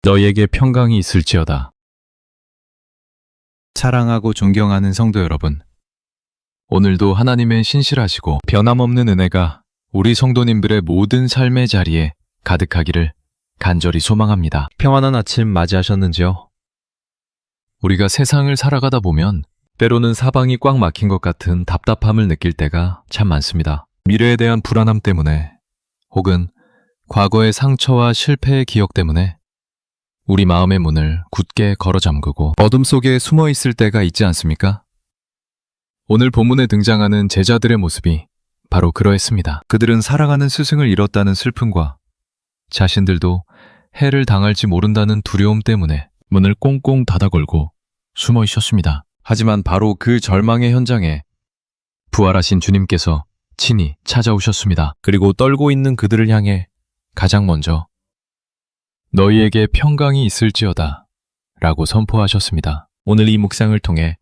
너희에게 평강이 있을지어다. 사랑하고 존경하는 성도 여러분, 오늘도 하나님의 신실하시고 변함없는 은혜가 우리 성도님들의 모든 삶의 자리에 가득하기를 간절히 소망합니다. 평안한 아침 맞이하셨는지요? 우리가 세상을 살아가다 보면 때로는 사방이 꽉 막힌 것 같은 답답함을 느낄 때가 참 많습니다. 미래에 대한 불안함 때문에 혹은 과거의 상처와 실패의 기억 때문에 우리 마음의 문을 굳게 걸어 잠그고 어둠 속에 숨어 있을 때가 있지 않습니까? 오늘 본문에 등장하는 제자들의 모습이 바로 그러했습니다. 그들은 사랑하는 스승을 잃었다는 슬픔과 자신들도 해를 당할지 모른다는 두려움 때문에 문을 꽁꽁 닫아 걸고 숨어 있었습니다. 하지만 바로 그 절망의 현장에 부활하신 주님께서 친히 찾아오셨습니다. 그리고 떨고 있는 그들을 향해 가장 먼저 너희에게 평강이 있을지어다 라고 선포하셨습니다. 오늘 이 묵상을 통해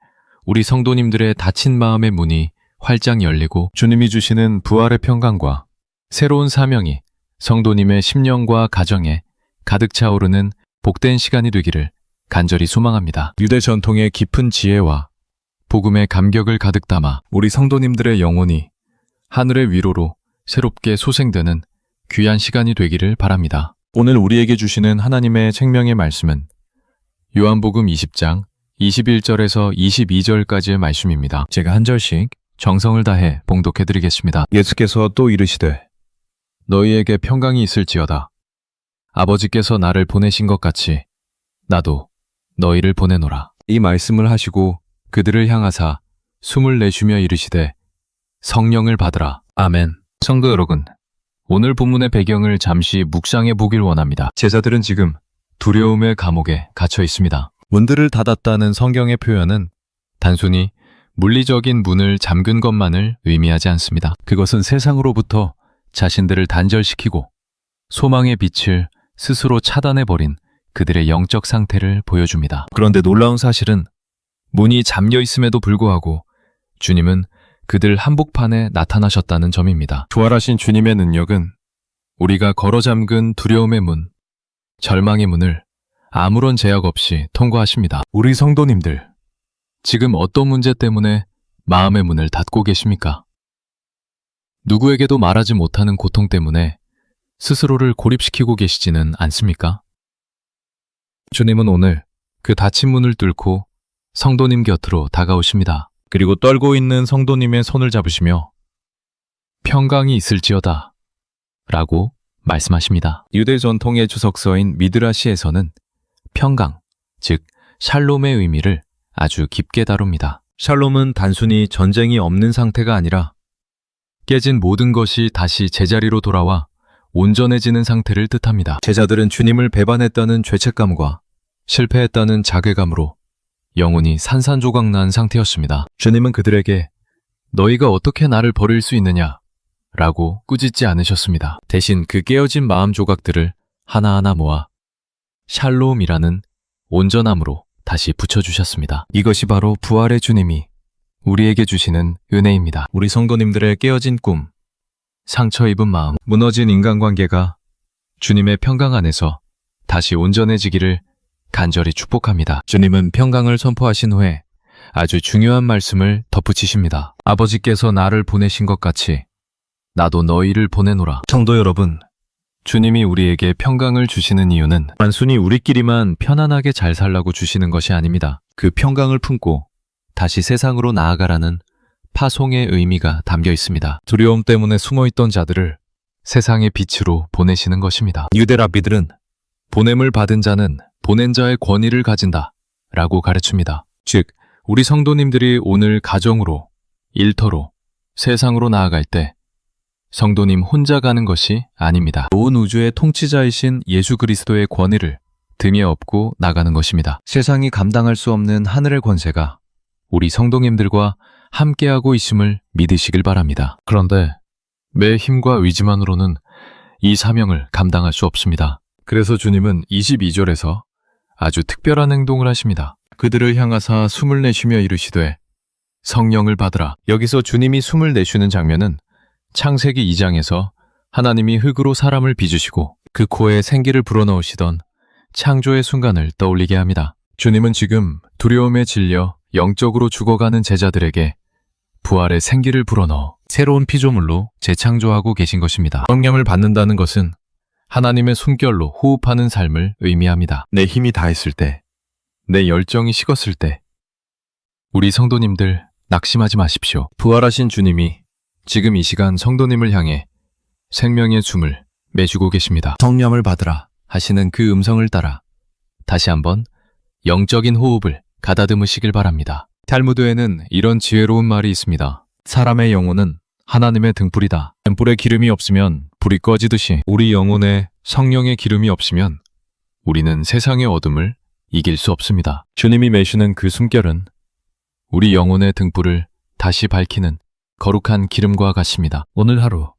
우리 성도님들의 닫힌 마음의 문이 활짝 열리고 주님이 주시는 부활의 평강과 새로운 사명이 성도님의 심령과 가정에 가득 차오르는 복된 시간이 되기를 간절히 소망합니다. 유대 전통의 깊은 지혜와 복음의 감격을 가득 담아 우리 성도님들의 영혼이 하늘의 위로로 새롭게 소생되는 귀한 시간이 되기를 바랍니다. 오늘 우리에게 주시는 하나님의 생명의 말씀은 요한복음 20장 21절에서 22절까지의 말씀입니다. 제가 한 절씩 정성을 다해 봉독해드리겠습니다. 예수께서 또 이르시되 너희에게 평강이 있을지어다. 아버지께서 나를 보내신 것 같이 나도 너희를 보내노라. 이 말씀을 하시고 그들을 향하사 숨을 내쉬며 이르시되 성령을 받으라. 아멘. 성도 여러분, 오늘 본문의 배경을 잠시 묵상해 보길 원합니다. 제자들은 지금 두려움의 감옥에 갇혀 있습니다. 문들을 닫았다는 성경의 표현은 단순히 물리적인 문을 잠근 것만을 의미하지 않습니다. 그것은 세상으로부터 자신들을 단절시키고 소망의 빛을 스스로 차단해버린 그들의 영적 상태를 보여줍니다. 그런데 놀라운 사실은 문이 잠겨 있음에도 불구하고 주님은 그들 한복판에 나타나셨다는 점입니다. 부활하신 주님의 능력은 우리가 걸어 잠근 두려움의 문, 절망의 문을 아무런 제약 없이 통과하십니다. 우리 성도님들, 지금 어떤 문제 때문에 마음의 문을 닫고 계십니까? 누구에게도 말하지 못하는 고통 때문에 스스로를 고립시키고 계시지는 않습니까? 주님은 오늘 그 닫힌 문을 뚫고 성도님 곁으로 다가오십니다. 그리고 떨고 있는 성도님의 손을 잡으시며 평강이 있을지어다 라고 말씀하십니다. 유대 전통의 주석서인 미드라시에서는 평강, 즉 샬롬의 의미를 아주 깊게 다룹니다. 샬롬은 단순히 전쟁이 없는 상태가 아니라 깨진 모든 것이 다시 제자리로 돌아와 온전해지는 상태를 뜻합니다. 제자들은 주님을 배반했다는 죄책감과 실패했다는 자괴감으로 영혼이 산산조각난 상태였습니다. 주님은 그들에게 너희가 어떻게 나를 버릴 수 있느냐 라고 꾸짖지 않으셨습니다. 대신 그 깨어진 마음 조각들을 하나하나 모아 샬롬이라는 온전함으로 다시 붙여주셨습니다. 이것이 바로 부활의 주님이 우리에게 주시는 은혜입니다. 우리 성도님들의 깨어진 꿈, 상처 입은 마음, 무너진 인간관계가 주님의 평강 안에서 다시 온전해지기를 간절히 축복합니다. 주님은 평강을 선포하신 후에 아주 중요한 말씀을 덧붙이십니다. 아버지께서 나를 보내신 것 같이 나도 너희를 보내노라. 성도 여러분, 주님이 우리에게 평강을 주시는 이유는 단순히 우리끼리만 편안하게 잘 살라고 주시는 것이 아닙니다. 그 평강을 품고 다시 세상으로 나아가라는 파송의 의미가 담겨 있습니다. 두려움 때문에 숨어있던 자들을 세상의 빛으로 보내시는 것입니다. 유대 랍비들은 보냄을 받은 자는 보낸 자의 권위를 가진다 라고 가르칩니다. 즉, 우리 성도님들이 오늘 가정으로, 일터로, 세상으로 나아갈 때 성도님 혼자 가는 것이 아닙니다. 온 우주의 통치자이신 예수 그리스도의 권위를 등에 업고 나가는 것입니다. 세상이 감당할 수 없는 하늘의 권세가 우리 성도님들과 함께하고 있음을 믿으시길 바랍니다. 그런데 내 힘과 의지만으로는 이 사명을 감당할 수 없습니다. 그래서 주님은 22절에서 아주 특별한 행동을 하십니다. 그들을 향하사 숨을 내쉬며 이르시되 성령을 받으라. 여기서 주님이 숨을 내쉬는 장면은 창세기 2장에서 하나님이 흙으로 사람을 빚으시고 그 코에 생기를 불어넣으시던 창조의 순간을 떠올리게 합니다. 주님은 지금 두려움에 질려 영적으로 죽어가는 제자들에게 부활의 생기를 불어넣어 새로운 피조물로 재창조하고 계신 것입니다. 성령을 받는다는 것은 하나님의 숨결로 호흡하는 삶을 의미합니다. 내 힘이 다했을 때, 내 열정이 식었을 때, 우리 성도님들 낙심하지 마십시오. 부활하신 주님이 지금 이 시간 성도님을 향해 생명의 숨을 내주고 계십니다. 성령을 받으라 하시는 그 음성을 따라 다시 한번 영적인 호흡을 가다듬으시길 바랍니다. 탈무드에는 이런 지혜로운 말이 있습니다. 사람의 영혼은 하나님의 등불이다. 등불에 기름이 없으면 불이 꺼지듯이 우리 영혼에 성령의 기름이 없으면 우리는 세상의 어둠을 이길 수 없습니다. 주님이 매시는 그 숨결은 우리 영혼의 등불을 다시 밝히는 거룩한 기름과 같습니다. 오늘 하루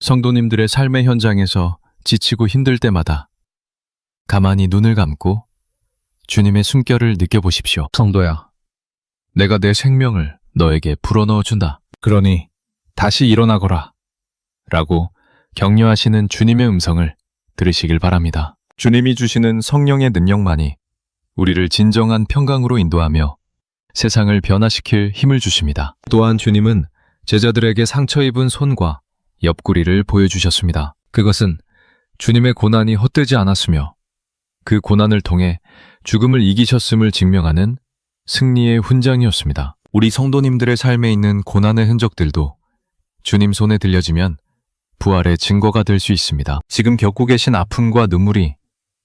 성도님들의 삶의 현장에서 지치고 힘들 때마다 가만히 눈을 감고 주님의 숨결을 느껴보십시오. 성도야, 내가 내 생명을 너에게 불어넣어준다. 그러니 다시 일어나거라 라고 격려하시는 주님의 음성을 들으시길 바랍니다. 주님이 주시는 성령의 능력만이 우리를 진정한 평강으로 인도하며 세상을 변화시킬 힘을 주십니다. 또한 주님은 제자들에게 상처 입은 손과 옆구리를 보여주셨습니다. 그것은 주님의 고난이 헛되지 않았으며 그 고난을 통해 죽음을 이기셨음을 증명하는 승리의 훈장이었습니다. 우리 성도님들의 삶에 있는 고난의 흔적들도 주님 손에 들려지면 부활의 증거가 될 수 있습니다. 지금 겪고 계신 아픔과 눈물이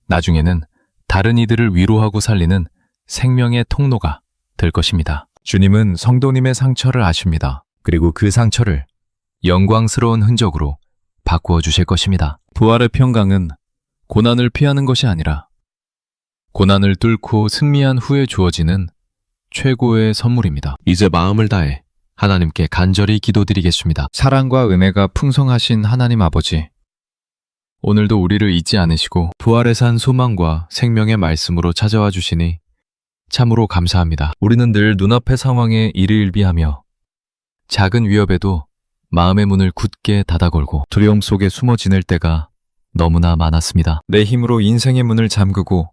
나중에는 다른 이들을 위로하고 살리는 생명의 통로가 될 것입니다. 주님은 성도님의 상처를 아십니다. 그리고 그 상처를 영광스러운 흔적으로 바꾸어 주실 것입니다. 부활의 평강은 고난을 피하는 것이 아니라 고난을 뚫고 승리한 후에 주어지는 최고의 선물입니다. 이제 마음을 다해 하나님께 간절히 기도드리겠습니다. 사랑과 은혜가 풍성하신 하나님 아버지, 오늘도 우리를 잊지 않으시고 부활에 산 소망과 생명의 말씀으로 찾아와 주시니 참으로 감사합니다. 우리는 늘 눈앞의 상황에 일희일비하며 작은 위협에도 마음의 문을 굳게 닫아걸고 두려움 속에 숨어 지낼 때가 너무나 많았습니다. 내 힘으로 인생의 문을 잠그고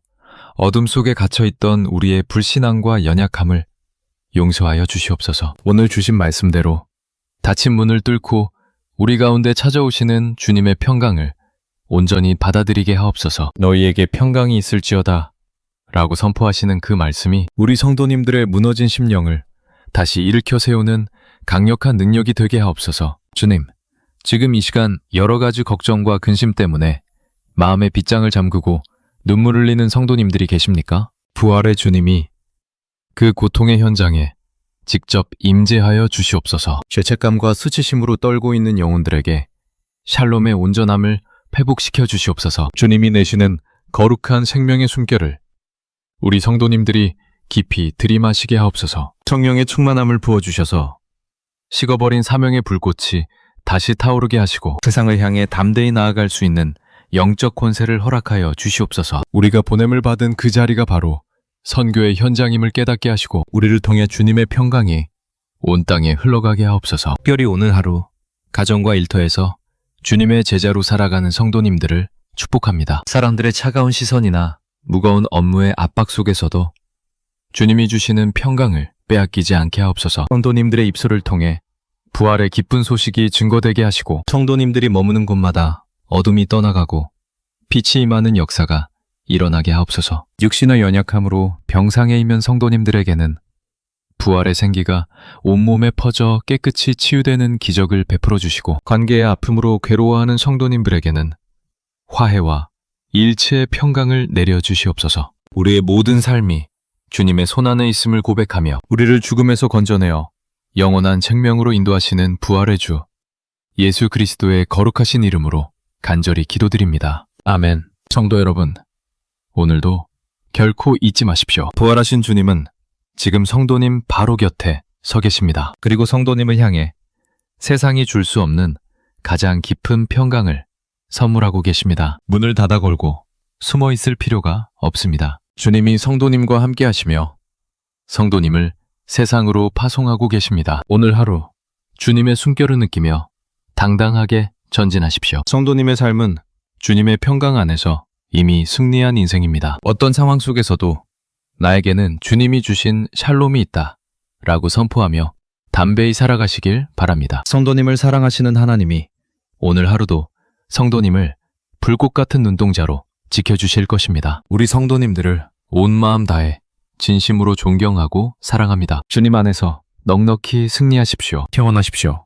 어둠 속에 갇혀있던 우리의 불신앙과 연약함을 용서하여 주시옵소서. 오늘 주신 말씀대로 닫힌 문을 뚫고 우리 가운데 찾아오시는 주님의 평강을 온전히 받아들이게 하옵소서. 너희에게 평강이 있을지어다 라고 선포하시는 그 말씀이 우리 성도님들의 무너진 심령을 다시 일으켜 세우는 강력한 능력이 되게 하옵소서. 주님, 지금 이 시간 여러 가지 걱정과 근심 때문에 마음의 빗장을 잠그고 눈물 흘리는 성도님들이 계십니까? 부활의 주님이 그 고통의 현장에 직접 임재하여 주시옵소서. 죄책감과 수치심으로 떨고 있는 영혼들에게 샬롬의 온전함을 회복시켜 주시옵소서. 주님이 내시는 거룩한 생명의 숨결을 우리 성도님들이 깊이 들이마시게 하옵소서. 성령의 충만함을 부어주셔서 식어버린 사명의 불꽃이 다시 타오르게 하시고 세상을 향해 담대히 나아갈 수 있는 영적 권세를 허락하여 주시옵소서. 우리가 보냄을 받은 그 자리가 바로 선교의 현장임을 깨닫게 하시고 우리를 통해 주님의 평강이 온 땅에 흘러가게 하옵소서. 특별히 오늘 하루 가정과 일터에서 주님의 제자로 살아가는 성도님들을 축복합니다. 사람들의 차가운 시선이나 무거운 업무의 압박 속에서도 주님이 주시는 평강을 빼앗기지 않게 하옵소서. 성도님들의 입술을 통해 부활의 기쁜 소식이 증거되게 하시고 성도님들이 머무는 곳마다 어둠이 떠나가고 빛이 임하는 역사가 일어나게 하옵소서. 육신의 연약함으로 병상에 있는 성도님들에게는 부활의 생기가 온몸에 퍼져 깨끗이 치유되는 기적을 베풀어 주시고 관계의 아픔으로 괴로워하는 성도님들에게는 화해와 일체의 평강을 내려주시옵소서. 우리의 모든 삶이 주님의 손안에 있음을 고백하며 우리를 죽음에서 건져내어 영원한 생명으로 인도하시는 부활의 주 예수 그리스도의 거룩하신 이름으로 간절히 기도드립니다. 아멘. 성도 여러분, 오늘도 결코 잊지 마십시오. 부활하신 주님은 지금 성도님 바로 곁에 서 계십니다. 그리고 성도님을 향해 세상이 줄 수 없는 가장 깊은 평강을 선물하고 계십니다. 문을 닫아 걸고 숨어 있을 필요가 없습니다. 주님이 성도님과 함께 하시며 성도님을 세상으로 파송하고 계십니다. 오늘 하루 주님의 숨결을 느끼며 당당하게 전진하십시오. 성도님의 삶은 주님의 평강 안에서 이미 승리한 인생입니다. 어떤 상황 속에서도 나에게는 주님이 주신 샬롬이 있다 라고 선포하며 담대히 살아가시길 바랍니다. 성도님을 사랑하시는 하나님이 오늘 하루도 성도님을 불꽃 같은 눈동자로 지켜주실 것입니다. 우리 성도님들을 온 마음 다해 진심으로 존경하고 사랑합니다. 주님 안에서 넉넉히 승리하십시오. 평안하십시오.